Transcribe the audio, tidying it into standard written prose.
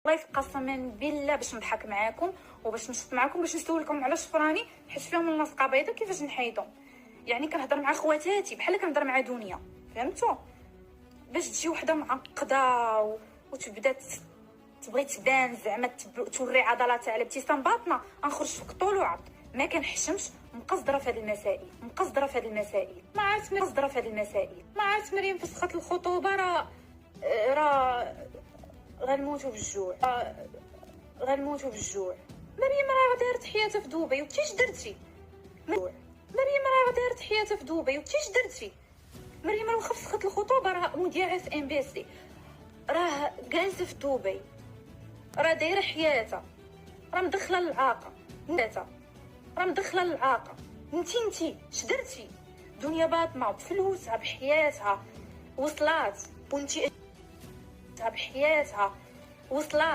والله قسما بالله باش نضحك معاكم وباش نشط معاكم باش نسولكم على شفراني حيت فيهم اللاصقه بيضه كيفاش نحيدهم. يعني كنهضر مع خواتاتي بحال كنهضر مع دنيا، فهمتوا؟ باش تجي وحده معقده وتبدا تبغي تبان زعما توري عضلاتها على ابتسام باطنه، غنخرج فيك طول وعرض. ما كنحشمش، مقصدره في هذه المسائل، مقصدره في هذه المسائل، ما عرفت مقصدره في هذه المسائل. ما عرفت مريم فسخت الخطوبه راه غنموتوا بالجوع، غنموتوا بالجوع. مريم راه دارت حياتها في دبي وانتي اش درتي؟ مريم راه دارت حياتها في دبي وانتي اش درتي؟ مريم راه فسخت الخطوبه، راه مذيعه في ام بي سي، راه جالسه في دبي، راه دايره حياتها، راه مدخله للعاقه، راه مدخله للعاقه. انتي اش درتي؟ دنيا باطمه بفلوسها بحياتها وصلات، وانتي بحياتها وصلات.